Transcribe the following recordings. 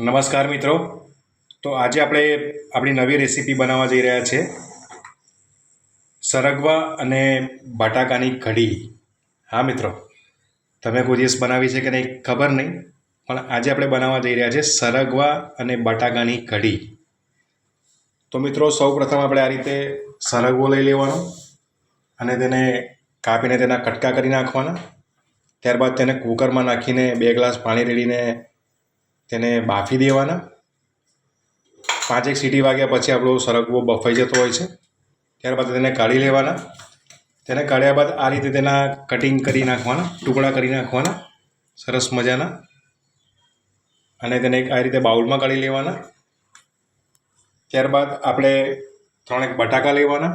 નમસ્કાર મિત્રો. તો આજે આપણે આપણી નવી રેસીપી બનાવવા જઈ રહ્યા છે સરગવા અને બટાકાની કઢી. હા મિત્રો, તમે કોઈ દિવસ બનાવી છે કે નહીં ખબર નહીં, પણ આજે આપણે બનાવવા જઈ રહ્યા છે સરગવા અને બટાકાની કઢી. તો મિત્રો, સૌપ્રથમ આપણે આ રીતે સરગવો લઈ લેવાનો અને તેને કાપીને તેના કટકા કરી નાખવાના. ત્યારબાદ તેને કુકરમાં નાખીને 2 ગ્લાસ પાણી રેડીને તેને બાફી દેવાના. 5 સીટી વાગ્યા પછી આપણો સરગવો બફાઈ જતો હોય છે. ત્યારબાદ તેને કાઢી લેવાના. તેને કાઢ્યા બાદ આ રીતે તેના કટિંગ કરી નાખવાના, ટુકડા કરી નાખવાના સરસ મજાના, અને તેને આ રીતે બાઉલમાં કાઢી લેવાના. ત્યારબાદ આપણે 3 બટાકા લેવાના,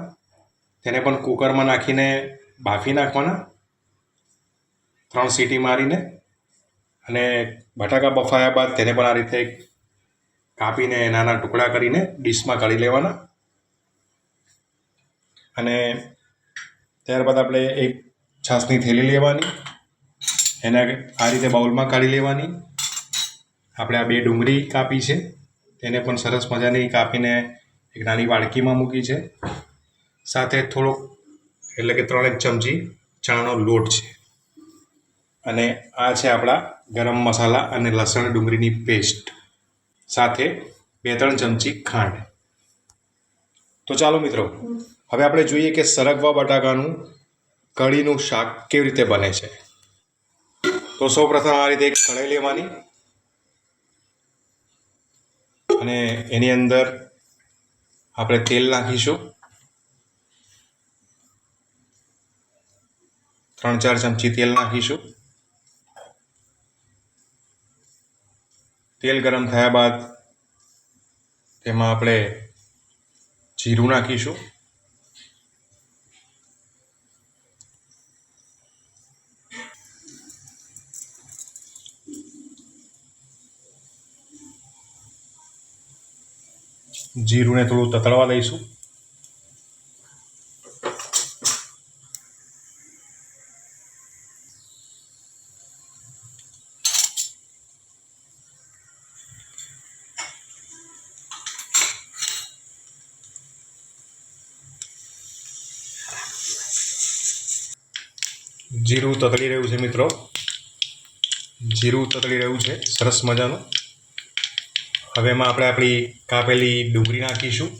તેને પણ કુકરમાં નાખીને બાફી નાખવાના 3 સીટી મારીને. અને બટાકા બફાયા બાદ તેને પણ આ રીતે કાપીને નાના ટુકડા કરીને ડીશમાં કાઢી લેવાના. અને ત્યારબાદ આપણે એક છાશની થેલી લેવાની, એને આ રીતે બાઉલમાં કાઢી લેવાની. આપણે આ 2 ડુંગળી કાપી છે, તેને પણ સરસ મજાની કાપીને એક નાની વાડકીમાં મૂકી છે. સાથે થોડોક એટલે કે 3 ચમચી ચણાનો લોટ છે. અને આ છે આપણા ગરમ મસાલા અને લસણ ડુંગળીની પેસ્ટ, સાથે 2-3 ચમચી ખાંડ. તો ચાલો મિત્રો, હવે આપણે જોઈએ કે સરગવા બટાકાનું કઢીનું શાક કેવી રીતે બને છે. તો સૌપ્રથમ આ રીતે એક કઢાઈ લેવાની અને એની અંદર આપણે તેલ નાખીશું. 3-4 ચમચી તેલ નાખીશું. તેલ ગરમ થયા બાદ તેમાં આપણે જીરું નાખીશું. જીરુંને થોડું તતળવા દઈશું. જીરું તતળી રહ્યું છે મિત્રો, જીરું તતળી રહ્યું છે સરસ મજાનું. હવે એમાં આપણે આપણી કાપેલી ડુંગળી નાખીશું.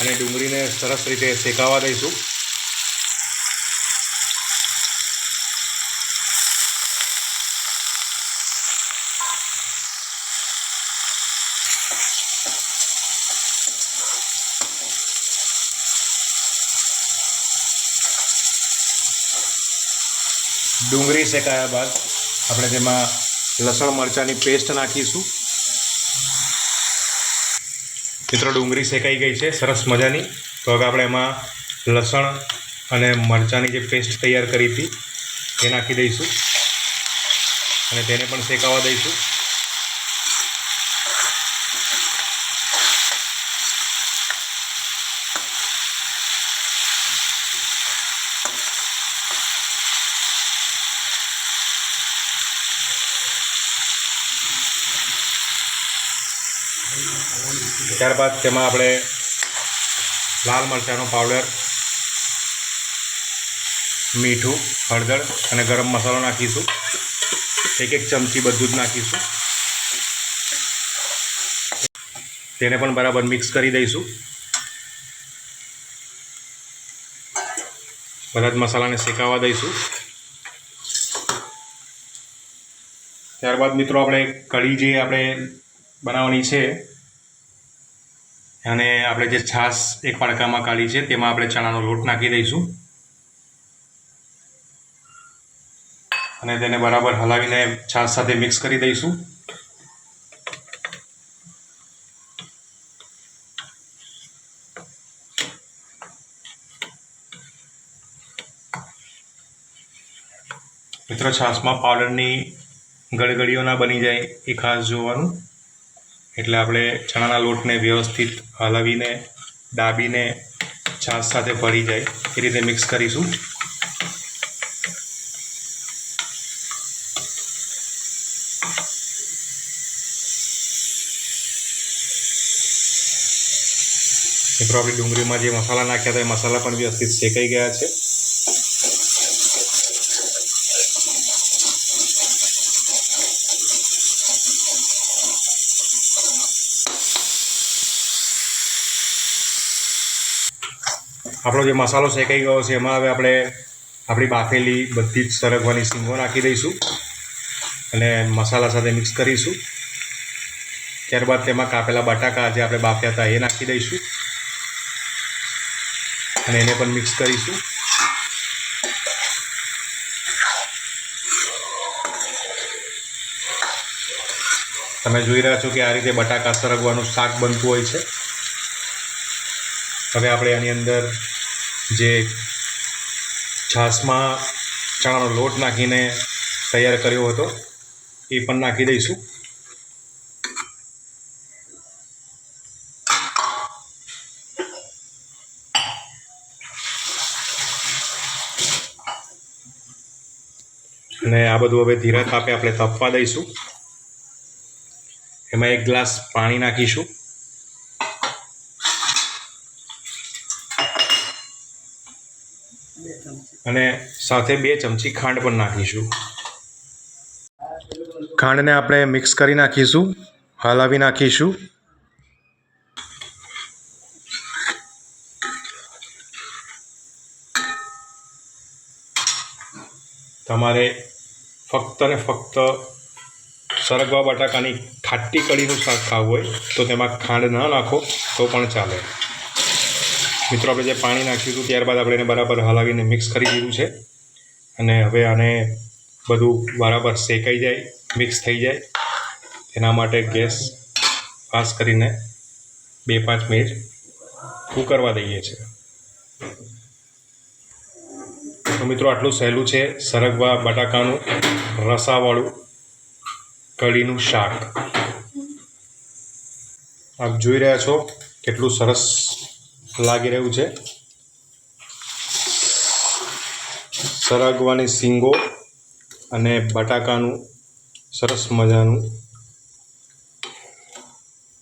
અને ડુંગળીને સરસ રીતે શેકાવા દઈશું. ડુંગળી શેકાયા બાદ આપણે તેમાં લસણ મરચાંની પેસ્ટ નાખીશું. મિત્રો, ડુંગળી શેકાઈ ગઈ છે સરસ મજાની. તો હવે આપણે એમાં લસણ અને મરચાંની જે પેસ્ટ તૈયાર કરી હતી એ નાખી દઈશું અને તેને પણ શેકાવા દઈશું. ત્યારબાદ તેમાં આપણે લાલ મરચાંનો પાવડર, મીઠું, હળદર અને ગરમ મસાલો નાખીશું. 1 ચમચી બધું જ નાખીશું. તેને પણ બરાબર મિક્સ કરી દઈશું. બધા જ મસાલાને શેકાવા દઈશું. ત્યારબાદ મિત્રો, આપણે કઢી જે આપણે બનાવવાની છે, અને આપણે જે છાશ એક વાડકામાં કાઢી છે તેમાં આપણે ચણાનો લોટ નાખી દઈશું અને તેને બરાબર હલાવીને છાશ સાથે મિક્સ કરી દઈશું. મિત્રો, છાશમાં પાવડરની ગળગળીઓ ના બની જાય એ ખાસ જોવાનું. એટલે આપણે ચણાના લોટને વ્યવસ્થિત હલાવીને દાબીને છાશ સાથે ભળી જાય એ રીતે મિક્સ કરીશું. મિત્રો આપણી ડુંગળીમાં જે મસાલા નાખ્યા હતા એ મસાલા પણ વ્યવસ્થિત શેકાઈ ગયા છે. આપણો જે મસાલો શેકાઈ ગયો છે એમાં હવે આપણે આપણી બાફેલી બધી જ સરગવાની શીંગો નાખી દઈશું અને મસાલા સાથે મિક્સ કરીશું. ત્યારબાદ તેમાં કાપેલા બટાકા જે આપણે બાફ્યા હતા એ નાખી દઈશું અને એને પણ મિક્સ કરીશું. તમે જોઈ રહ્યા છો કે આ રીતે બટાકા સરગવાનું શાક બનતું હોય છે. હવે આપણે આની અંદર જે છાશમાં ચણાનો લોટ નાખીને તૈયાર કર્યો હતો એ પણ નાખી દઈશું. અને આ બધું હવે ધીરા તાપે આપણે તપવા દઈશું. એમાં 1 ગ્લાસ પાણી નાખીશું અને સાથે 2 ચમચી ખાંડ પણ નાખીશું. ખાંડને આપણે મિક્સ કરી નાખીશું, હલાવી નાખીશું. તમારે ફક્ત ને ફક્ત સરગવા બટાકાની ખાટી કઢીનું શાક ખાવું હોય તો તેમાં ખાંડ ન નાખો તો પણ ચાલે. મિત્રો આપણે જે પાણી નાખ્યું હતું ત્યારબાદ આપણે એને બરાબર હલાવીને મિક્સ કરી દીધું છે અને હવે આને બધું બરાબર શેકાઈ જાય, મિક્સ થઈ જાય એના માટે ગેસ પાસ કરીને 2-5 મિનિટ ઉકળવા દઈએ છીએ. તો મિત્રો આટલું સહેલું છે સરગવા બટાકાનું રસાવાળું કઢીનું શાક. આપ જોઈ રહ્યા છો કેટલું સરસ લાગી રહ્યું છે. સરગવાની શીંગો અને બટાકાનું સરસ મજાનું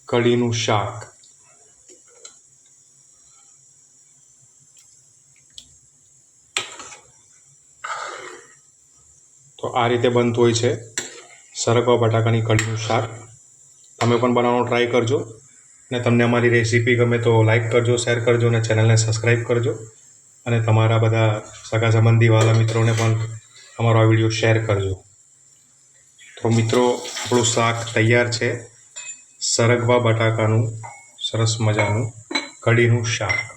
કઢીનું શાક. તો આ રીતે બનતું હોય છે સરગવા બટાકાની કઢીનું શાક. તમે પણ બનાવવાનો ટ્રાય કરજો અને તમને અમારી રેસીપી ગમે તો લાઈક કરજો, શેર કરજો અને ચેનલને સબસ્ક્રાઈબ કરજો અને તમારા બધા સગા સંબંધી વાલા મિત્રોને પણ અમારો આ વિડીયો શેર કરજો. તો મિત્રો આપણું શાક તૈયાર છે, સરગવા બટાકાનું સરસ મજાનું કઢીનું શાક.